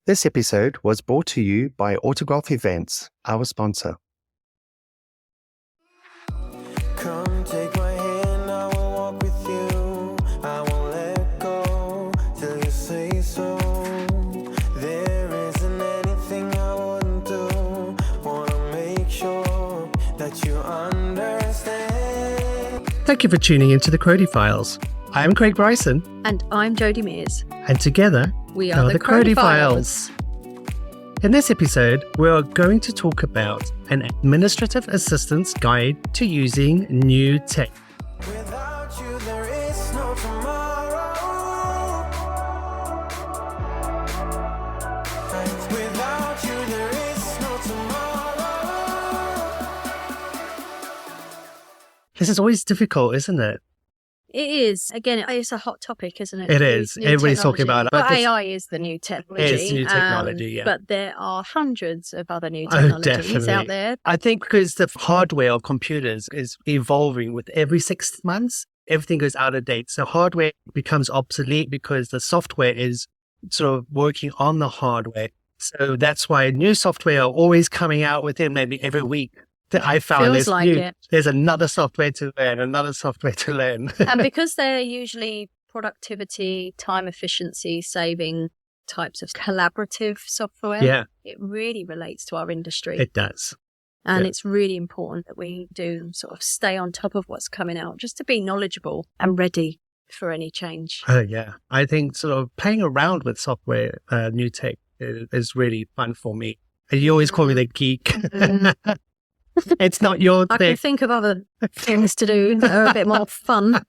This episode was brought to you by Autograph Events, our sponsor. Come take my hand, I will walk with you. I won't let go till you say so. There isn't anything I wouldn't do. Wanna make sure that you understand. Thank you for tuning into the Crody Files. I'm Craig Bryson. And I'm Jodie Mears. And together, we are the Crody Files. In this episode, we are going to talk about an administrative assistance guide to using new tech. Without you, there is no tomorrow. Without you, there is no tomorrow. This is always difficult, isn't it? It is. Again, it's a hot topic, isn't it? It is. Everybody's talking about it. Well, AI is the new technology. It is new technology, yeah. But there are hundreds of other new technologies out there. I think because the hardware of computers is evolving with every 6 months, everything goes out of date. So hardware becomes obsolete because the software is sort of working on the hardware. So that's why new software are always coming out within maybe every week. I found there's another software to learn, And because they're usually productivity, time efficiency, saving types of collaborative software, it really relates to our industry. It does. And it's really important that we do sort of stay on top of what's coming out, just to be knowledgeable and ready for any change. I think sort of playing around with software, new tech is really fun for me. And you always call me the geek. It's not your thing. I can think of other things to do that are a bit more fun.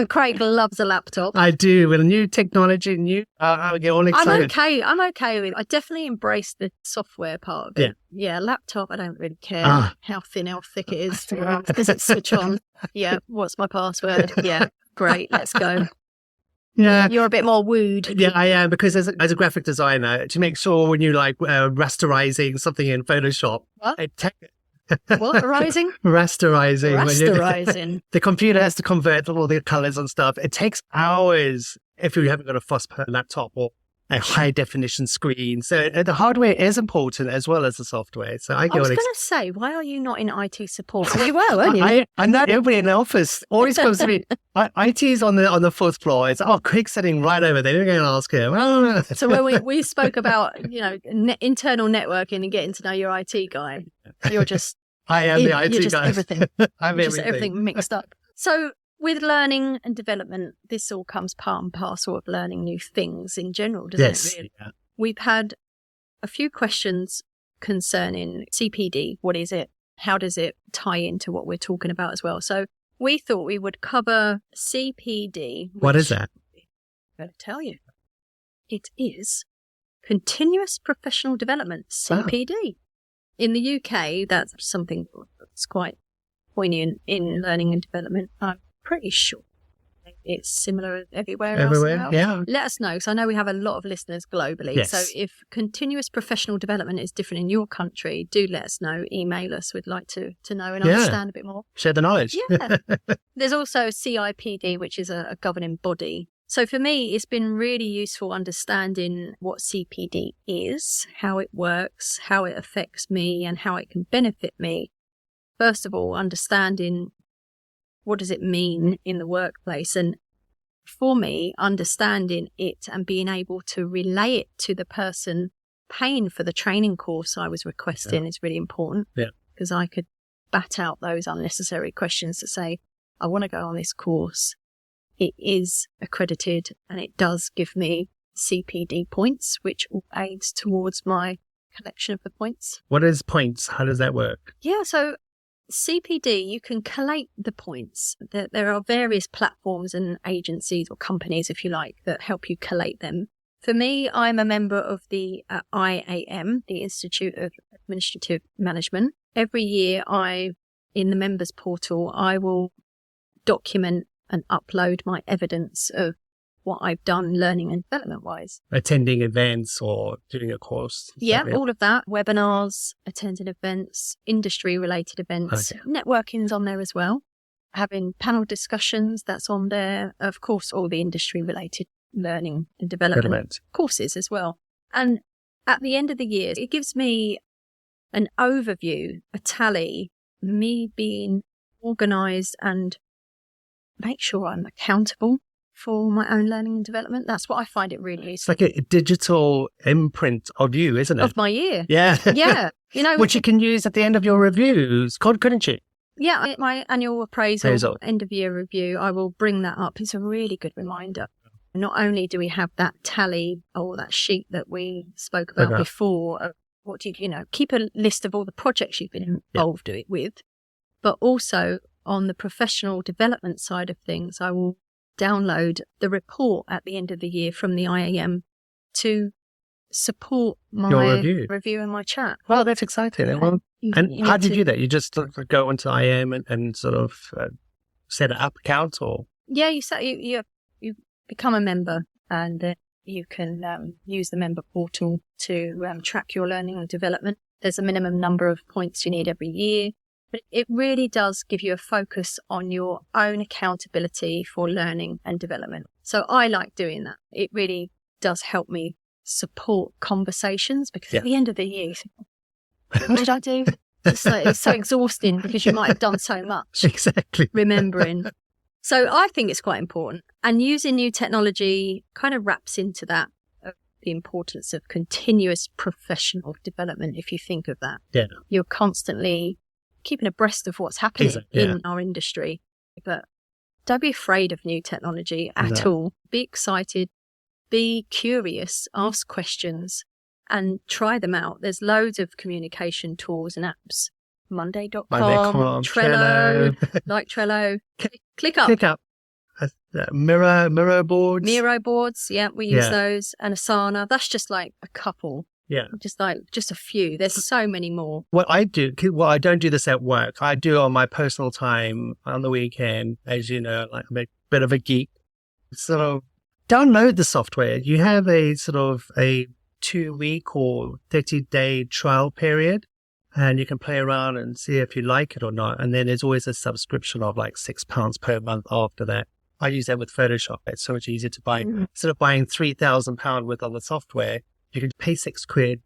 Craig loves a laptop. I do. With new technology, I get all excited. I'm okay with it. I definitely embrace the software part of it. Yeah, laptop, I don't really care how thin, how thick it is. Does it switch on? Yeah, what's my password? Yeah, great, let's go. Yeah, you're a bit more wooed. Yeah, I am, because as a graphic designer, to make sure when you rasterizing something in Photoshop, what? Rasterizing? Rasterizing. The computer has to convert all the colors and stuff. It takes hours if you haven't got a FOSS laptop or a high definition screen. So the hardware is important as well as the software. So I was going to say, why are you not in IT support? You were, weren't you? I know everybody in the office always comes to me. IT is on the fourth floor. It's Craig's sitting right over there. You're going to ask him. So when we spoke about internal networking and getting to know your IT guy, you're just I am the IT you're just guy. Everything. I'm just everything mixed up. So with learning and development, this all comes part and parcel of learning new things in general, doesn't it? Really? Yeah. We've had a few questions concerning CPD. What is it? How does it tie into what we're talking about as well? So we thought we would cover CPD. What is that? I'm going to tell you. It is Continuous Professional Development, CPD. Oh. In the UK, that's something that's quite poignant in learning and development. I'm pretty sure it's similar everywhere else now. Yeah. Let us know, because I know we have a lot of listeners globally. Yes. So if continuous professional development is different in your country, do let us know. Email us. We'd like to know and understand a bit more. Share the knowledge. Yeah. There's also CIPD, which is a governing body. So for me, it's been really useful understanding what CPD is, how it works, how it affects me, and how it can benefit me. First of all, understanding what does it mean in the workplace? And for me, understanding it and being able to relay it to the person paying for the training course I was requesting is really important. Yeah. Because I could bat out those unnecessary questions to say, I want to go on this course. It is accredited and it does give me CPD points, which all aids towards my collection of the points. What is points? How does that work? Yeah, so CPD, you can collate the points. There are various platforms and agencies or companies, if you like, that help you collate them. For me, I'm a member of the IAM, the Institute of Administrative Management. Every year, in the members portal, I will document and upload my evidence of what I've done learning and development wise. Attending events or doing a course. Yeah, all of that. Webinars, attending events, industry related events. Okay. Networking's on there as well. Having panel discussions, that's on there. Of course, all the industry related learning and development courses as well. And at the end of the year, it gives me an overview, a tally, me being organised and make sure I'm accountable for my own learning and development. That's what I find it really It's useful. like a digital imprint of you, isn't it? Of my year. Yeah. Yeah. You know, Which you can use at the end of your reviews, couldn't you? yeah, my annual appraisal, end of year review, I will bring that up. It's a really good reminder. Not only do we have that tally or that sheet that we spoke about before, of what do you know, keep a list of all the projects you've been involved with, but also on the professional development side of things, I will download the report at the end of the year from the IAM to support my review and my chat. Well, that's exciting. Well, and how did you do that? You just go onto IAM and sort of set an app account, or? Yeah, you become a member, and you can use the member portal to track your learning and development. There's a minimum number of points you need every year, but it really does give you a focus on your own accountability for learning and development. So I like doing that. It really does help me support conversations, because at the end of the year, you think, what did I do? It's so exhausting because you might have done so much. Exactly. Remembering. So I think it's quite important. And using new technology kind of wraps into that, the importance of continuous professional development, if you think of that. Yeah. You're constantly keeping abreast of what's happening in our industry. But don't be afraid of new technology at all. Be excited. Be curious, ask questions, and try them out. There's loads of communication tools and apps. Monday.com, Trello, like Trello. Click up. Miro boards. Miro boards, we use those. And Asana, that's just like a couple. Yeah. Just a few. There's so many more. What I don't do this at work. I do on my personal time on the weekend, as you know, like I'm a bit of a geek. So download the software. You have a sort of a 2-week or 30-day trial period, and you can play around and see if you like it or not. And then there's always a subscription of like £6 per month after that. I use that with Photoshop. It's so much easier to buy. Instead of buying £3,000 worth of the software, you can pay £6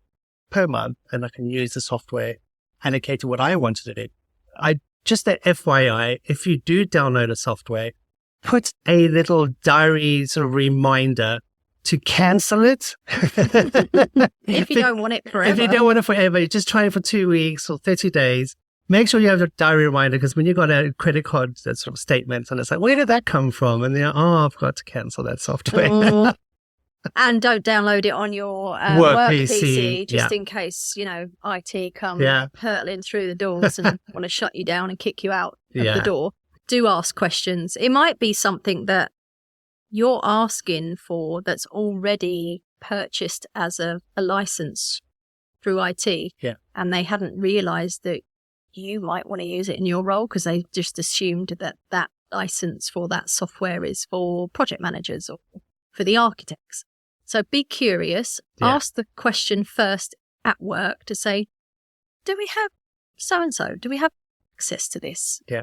per month, and I can use the software allocated to what I wanted to do. Just that FYI, if you do download a software, put a little diary sort of reminder to cancel it. If you don't want it forever. If you don't want it forever, just try it for 2 weeks or 30 days. Make sure you have a diary reminder, because when you got a credit card sort of statement, and it's like, where did that come from? And they're I forgot to cancel that software. And don't download it on your work PC, just in case, IT come hurtling through the doors and want to shut you down and kick you out of the door. Do ask questions. It might be something that you're asking for that's already purchased as a license through IT. Yeah. And they hadn't realized that you might want to use it in your role, because they just assumed that license for that software is for project managers or for the architects. So be curious. Ask the question first at work to say, do we have so-and-so? Do we have access to this? Yeah.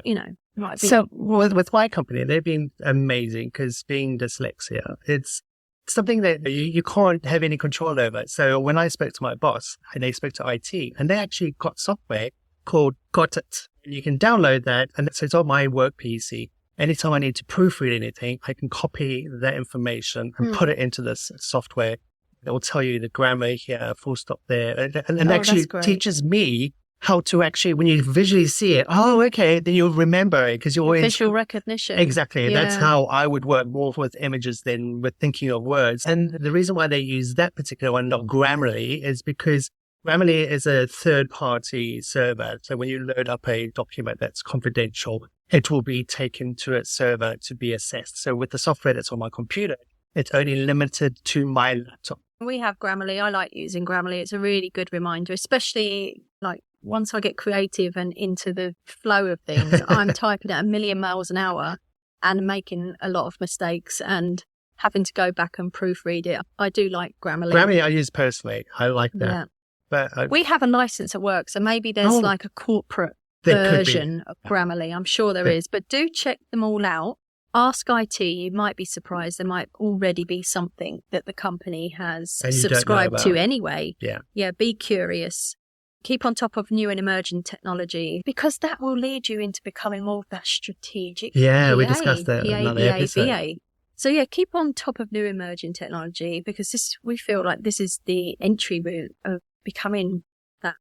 Might be. So with my company, they've been amazing, because being dyslexia, it's something that you can't have any control over. So when I spoke to my boss, and they spoke to IT, and they actually got software called Got It. You can download that, and so it's on my work PC. Anytime I need to proofread anything, I can copy that information and put it into this software. It will tell you the grammar here, full stop there, and actually teaches me how to actually, when you visually see it, then you'll remember it, because you're always visual recognition. Exactly. Yeah. That's how I would work more with images than with thinking of words. And the reason why they use that particular one, not Grammarly, is because Grammarly is a third-party server. So when you load up a document that's confidential, it will be taken to a server to be assessed. So with the software that's on my computer, it's only limited to my laptop. We have Grammarly. I like using Grammarly. It's a really good reminder, especially like once I get creative and into the flow of things. I'm typing at 1,000,000 miles an hour and making a lot of mistakes and having to go back and proofread it. I do like Grammarly. Grammarly I use personally. I like that. Yeah. But we have a license at work, so maybe there's like a corporate version of Grammarly. I'm sure there is, but do check them all out. ask IT. You might be surprised. There might already be something that the company has And you don't know subscribed to about. anyway. Yeah. Be curious. Keep on top of new and emerging technology, because that will lead you into becoming more of that strategic Yeah, PA, we discussed that in another episode. VA. So keep on top of new emerging technology, because we feel like this is the entry route of becoming that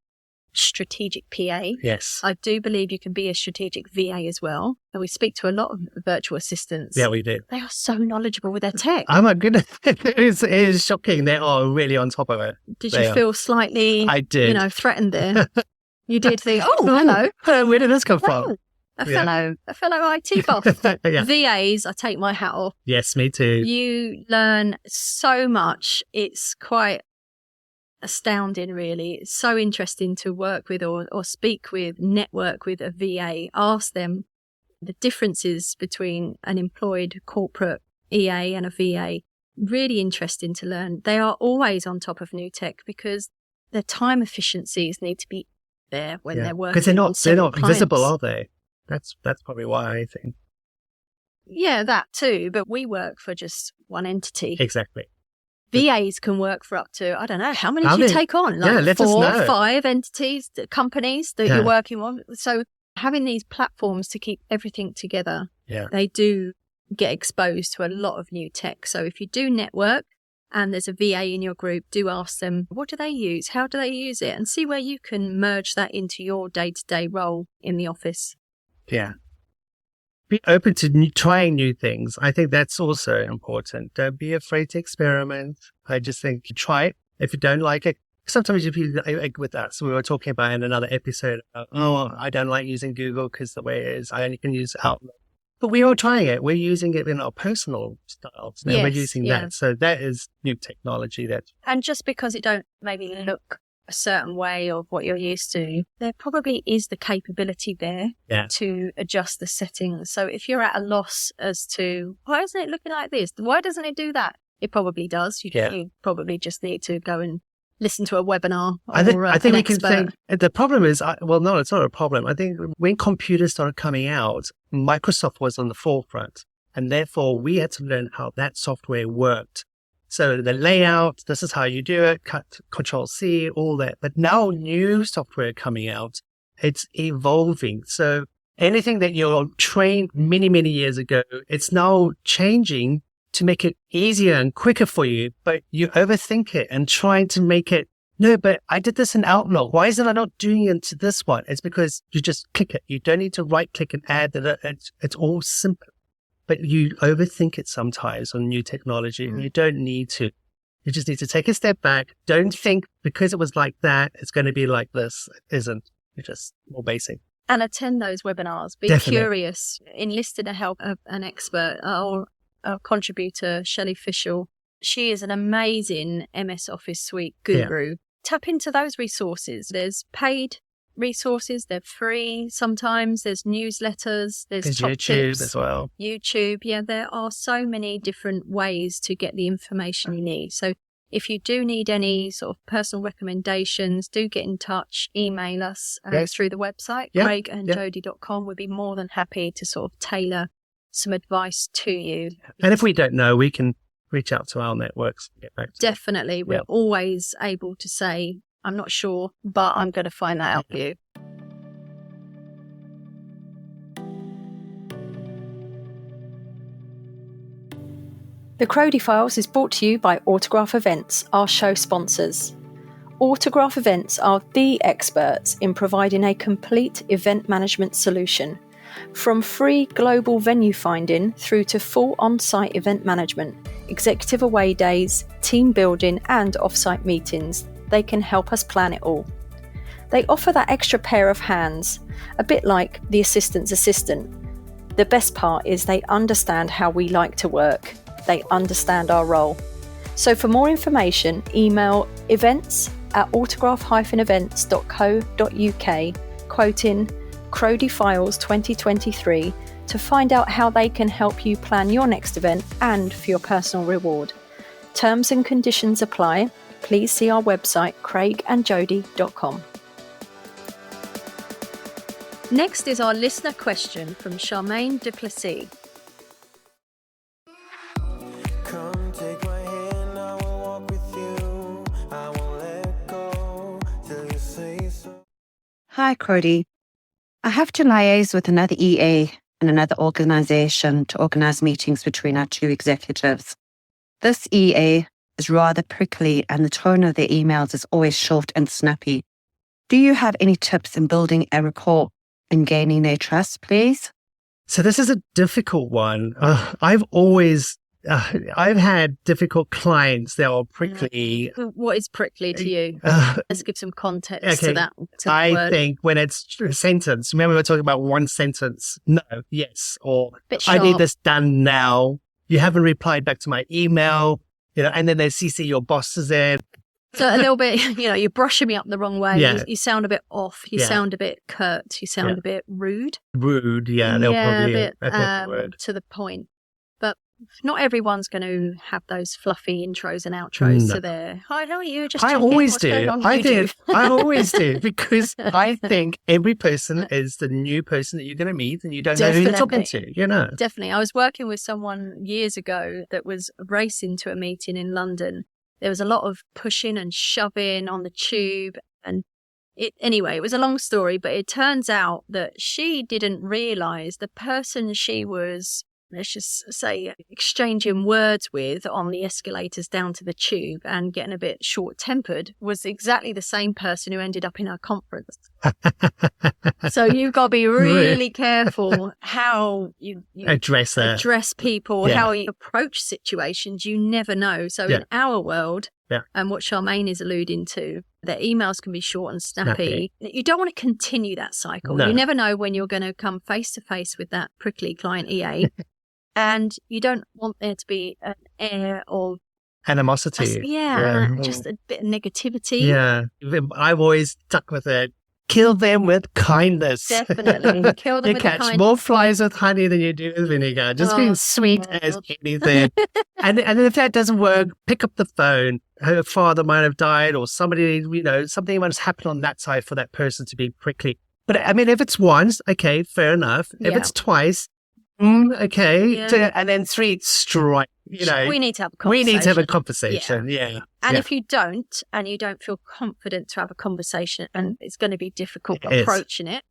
strategic PA. Yes. I do believe you can be a strategic VA as well. And we speak to a lot of virtual assistants. Yeah, we do. They are so knowledgeable with their tech. Oh my goodness. It is shocking. They are really on top of it. Did They you are. feel slightly, I did. threatened there? You did think, oh, hello. Where did this come from? Oh, a fellow IT boss. Yeah. VAs, I take my hat off. Yes, me too. You learn so much. It's quite astounding, really. It's so interesting to work with or speak with, network with a VA, ask them the differences between an employed corporate EA and a VA. Really interesting to learn. They are always on top of new tech because their time efficiencies need to be there when they're working. Because they're not clients. visible, are they? That's probably why I think. Yeah, that too. But we work for just one entity. Exactly. VAs can work for up to, I don't know, how many do you many? take on? Yeah, let us 4 know. 5 entities, companies that you're working on. So having these platforms to keep everything together, they do get exposed to a lot of new tech. So if you do network and there's a VA in your group, do ask them, what do they use? How do they use it? And see where you can merge that into your day-to-day role in the office. Yeah. Be open to trying new things. I think that's also important. Don't be afraid to experiment. I just think try it. If you don't like it, sometimes if you, like with us, we were talking about in another episode, I don't like using Google because the way it is, I only can use Outlook. But we are trying it. We're using it in our personal styles. Now we're using that. So that is new technology. And just because it don't maybe look a certain way of what you're used to, there probably is the capability there to adjust the settings. So if you're at a loss as to, why isn't it looking like this? Why doesn't it do that? It probably does. You probably just need to go and listen to a webinar. I think we can think the problem is, no, it's not a problem. I think when computers started coming out, Microsoft was on the forefront, and therefore we had to learn how that software worked. So the layout, this is how you do it, Control C, all that. But now new software coming out, it's evolving. So anything that you're trained many, many years ago, it's now changing to make it easier and quicker for you, but you overthink it and trying to make it, no, but I did this in Outlook. Why isn't I not doing it to this one? It's because you just click it. You don't need to right click and add that. It's all simple, but you overthink it sometimes on new technology and you don't need to. You just need to take a step back. Don't think because it was like that, it's going to be like this. It isn't. You're just more basic. And attend those webinars. Be curious. Enlist in the help of an expert or a contributor, Shelley Fishel. She is an amazing MS Office Suite guru. Tap into those resources. There's paid resources. They're free. Sometimes there's newsletters. There's top YouTube tips. as well. YouTube. Yeah, there are so many different ways to get the information you need. So if you do need any sort of personal recommendations, do get in touch. Email us through the website, craigandjody.com. We'd be more than happy to sort of tailor some advice to you. And if we don't know, we can reach out to our networks and get back to Definitely. We're always able to say, I'm not sure, but I'm going to find that out for you. The Crowdy Files is brought to you by Autograph Events, our show sponsors. Autograph Events are the experts in providing a complete event management solution. From free global venue finding through to full on-site event management, executive away days, team building and off-site meetings, they can help us plan it all. They offer that extra pair of hands, a bit like the assistant's assistant. The best part is they understand how we like to work. They understand our role. So for more information, email events@autograph-events.co.uk, quoting Crowdy Files 2023 to find out how they can help you plan your next event and for your personal reward. Terms and conditions apply. Please see our website, craigandjody.com. Next is our listener question from Charmaine Duplessis. Hi, Cody. I have to liaise with another EA and another organization to organize meetings between our two executives. This EA is rather prickly and the tone of their emails is always short and snappy. Do you have any tips in building a rapport and gaining their trust, please? So this is a difficult one. I've had difficult clients that are prickly. What is prickly to you? Let's give some context to that. I think when it's a sentence, remember we're talking about one sentence. No, yes, or I need this done now. You haven't replied back to my email, and then they CC your bosses in. So a little bit, you're brushing me up the wrong way. Yeah. You sound a bit off. You sound a bit curt. You sound a bit rude. Rude, yeah. They'll probably a bit to the point. But not everyone's going to have those fluffy intros and outros to their, hi, how are you? I always do. I always do, because I think every person is the new person that you're going to meet and you don't know who you're talking to, Definitely. I was working with someone years ago that was racing to a meeting in London. There was a lot of pushing and shoving on the tube. And it was a long story, but it turns out that she didn't realise the person she was, let's just say, exchanging words with on the escalators down to the tube and getting a bit short-tempered was exactly the same person who ended up in our conference. So you've got to be really careful how you address people, how you approach situations. You never know. So in our world, and what Charmaine is alluding to, their emails can be short and snappy. You don't want to continue that cycle. No. You never know when you're going to come face to face with that prickly client EA. And you don't want there to be an air of animosity. Just a bit of negativity. Yeah. I've always stuck with it. Kill them with kindness. Definitely. Kill them you with catch kindness. more flies with honey than you do with vinegar. Just being sweet as anything. and if that doesn't work, pick up the phone. Her father might have died or somebody, something might have happened on that side for that person to be prickly. But I mean, if it's once, okay, fair enough. If it's twice, okay. Yeah. And then 3, strike. We need to have a conversation. We need to have a conversation, And if you don't, and you don't feel confident to have a conversation, and it's going to be difficult approaching it.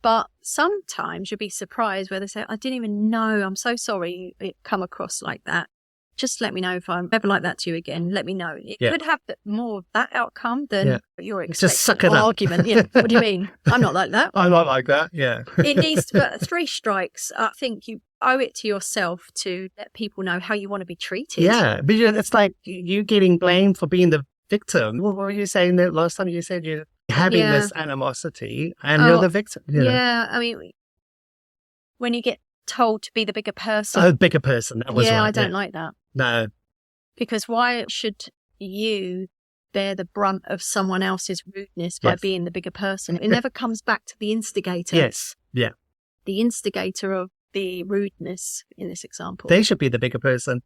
But sometimes you'll be surprised where they say, I didn't even know, I'm so sorry it come across like that. Just let me know if I'm ever like that to you again. Let me know. It could have more of that outcome than your expected argument. What do you mean? I'm not like that. I'm not like that. It needs to, but 3 strikes. I think you owe it to yourself to let people know how you want to be treated. Yeah, but it's like you getting blamed for being the victim. What were you saying that last time? You said you're having this animosity and you're the victim. Yeah, I mean, when you get told to be the bigger person. Oh, bigger person. That was right. I don't like that. No. Because why should you bear the brunt of someone else's rudeness by being the bigger person? It never comes back to the instigator. Yes. Yeah. The instigator of the rudeness in this example. They should be the bigger person.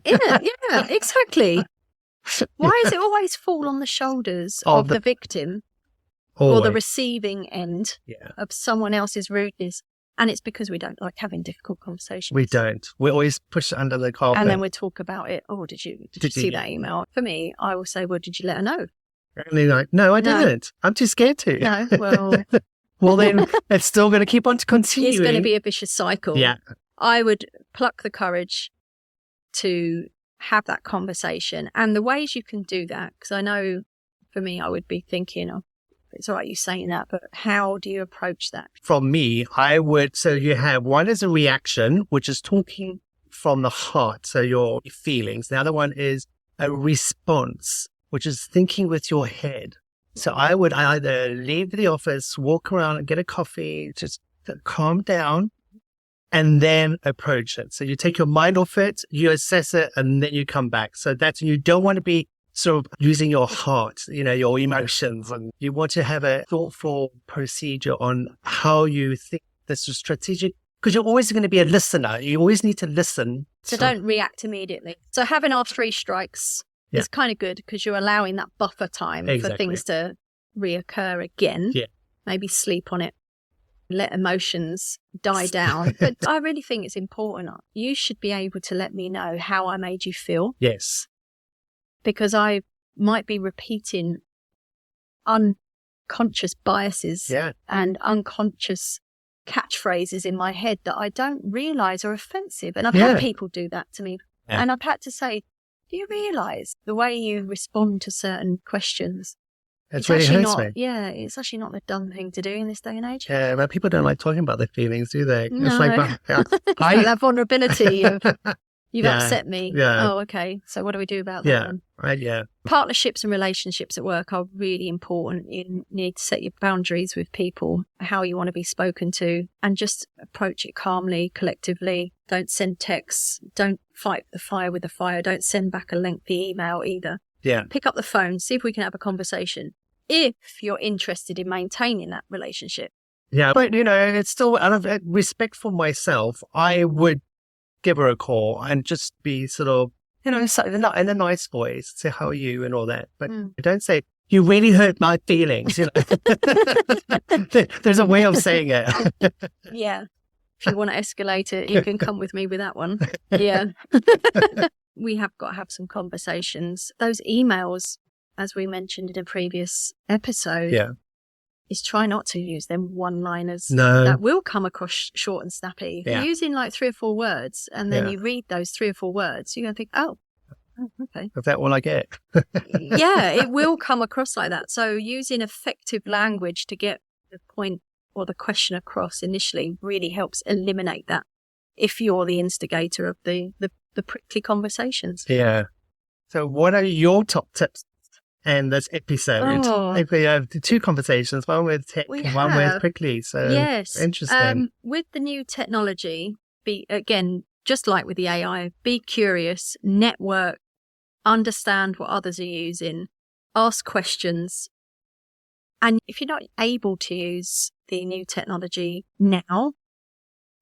Yeah, exactly. Why does it always fall on the shoulders of the victim or the receiving end of someone else's rudeness? And it's because we don't like having difficult conversations. We don't. We always push it under the carpet. And then we talk about it. Oh, did you see that email? For me, I will say, well, did you let her know? And they're like, no, I didn't. I'm too scared to. No, well... Well, then it's still going to keep on continuing. It's going to be a vicious cycle. Yeah. I would pluck the courage to have that conversation. And the ways you can do that, because I know for me, I would be thinking, it's all right you saying that, but how do you approach that? From me, so you have one is a reaction, which is talking from the heart, so your feelings. The other one is a response, which is thinking with your head. So I would either leave the office, walk around and get a coffee, just calm down, and then approach it. So you take your mind off it, you assess it, and then you come back. So you don't want to be sort of using your heart, your emotions, and you want to have a thoughtful procedure on how you think this is strategic, because you're always going to be a listener. You always need to listen. So don't react immediately. So having our 3 strikes is kind of good because you're allowing that buffer time for things to reoccur again. Yeah. Maybe sleep on it. Let emotions die down. But I really think it's important. You should be able to let me know how I made you feel. Yes. Because I might be repeating conscious biases Yeah. and unconscious catchphrases in my head that I don't realize are offensive. And I've Yeah. had people do that to me. Yeah. And I've had to say, do you realize the way you respond to certain questions? It's really actually hurts not, me. yeah, it's actually not the dumb thing to do in this day and age. Yeah, but people don't like talking about their feelings, do they? No. It's like, Like that vulnerability of, you've Yeah. upset me. Yeah. Oh, okay. So what do we do about that yeah, then? right, yeah. Partnerships and relationships at work are really important. You need to set your boundaries with people, how you want to be spoken to, and just approach it calmly, collectively. Don't send texts. Don't fight the fire with the fire. Don't send back a lengthy email either. Yeah. Pick up the phone, see if we can have a conversation if you're interested in maintaining that relationship. Yeah, but it's still out of respect for myself, I would give her a call and just be sort of, in a nice voice, say, how are you and all that. But don't say, you really hurt my feelings. There's a way of saying it. Yeah. If you want to escalate it, you can come with me with that one. Yeah. We have got to have some conversations. Those emails, as we mentioned in a previous episode, Yeah. is try not to use them one-liners. No. That will come across short and snappy. Yeah. You're using like 3 or 4 words, and then Yeah. you read those 3 or 4 words, you're going to think, oh, okay. Is that all I get? Yeah, it will come across like that. So using effective language to get the point or the question across initially really helps eliminate that if you're the instigator of the prickly conversations. Yeah. So what are your top tips in this episode? Oh. If we have 2 conversations, one with tech, We one with have. prickly. So Yes. interesting. With the new technology, again, just like with the AI, be curious, network, understand what others are using, ask questions. And if you're not able to use the new technology now,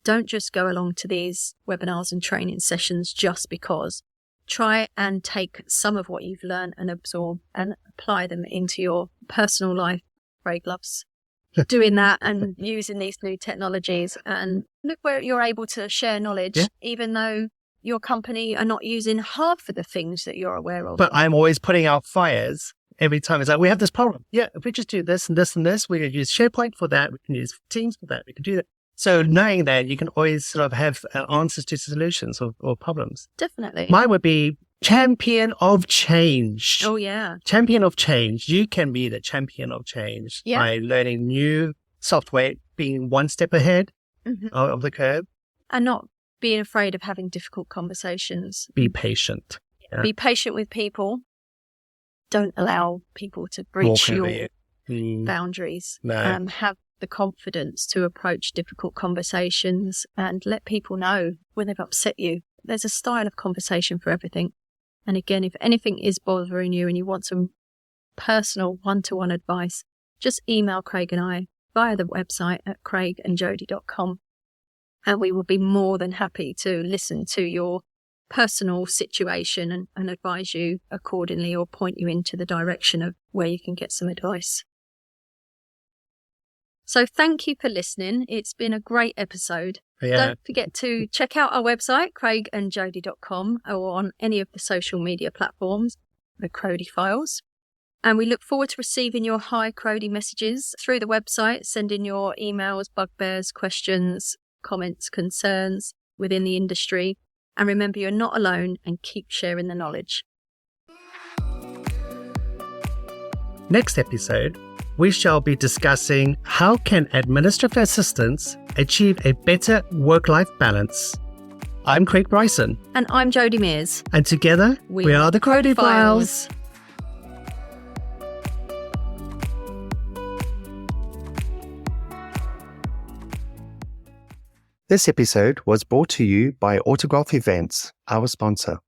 don't just go along to these webinars and training sessions just because. Try and take some of what you've learned and absorb and apply them into your personal life. Craig loves doing that and using these new technologies. And look where you're able to share knowledge, even though your company are not using half of the things that you're aware of. But I'm always putting out fires every time. It's like, we have this problem. Yeah, if we just do this and this and this, we can use SharePoint for that. We can use Teams for that. We can do that. So knowing that, you can always sort of have answers to solutions or problems. Definitely. Mine would be champion of change. Oh, yeah. Champion of change. You can be the champion of change by learning new software, being one step ahead of the curve. And not being afraid of having difficult conversations. Be patient. Yeah. Be patient with people. Don't allow people to breach Walk over your you. boundaries. No. Have the confidence to approach difficult conversations and let people know when they've upset you. There's a style of conversation for everything. And again, if anything is bothering you and you want some personal one-to-one advice, just email Craig and I via the website at craigandjody.com. And we will be more than happy to listen to your personal situation and advise you accordingly or point you into the direction of where you can get some advice. So thank you for listening. It's been a great episode. Yeah. Don't forget to check out our website, craigandjody.com, or on any of the social media platforms, the Crody Files. And we look forward to receiving your Hi Crody messages through the website. Send in your emails, bugbears, questions, comments, concerns within the industry. And remember, you're not alone, and keep sharing the knowledge. Next episode, we shall be discussing how can administrative assistants achieve a better work-life balance. I'm Craig Bryson. And I'm Jody Mears. And together, we are the Crody Files. This episode was brought to you by Autograph Events, our sponsor.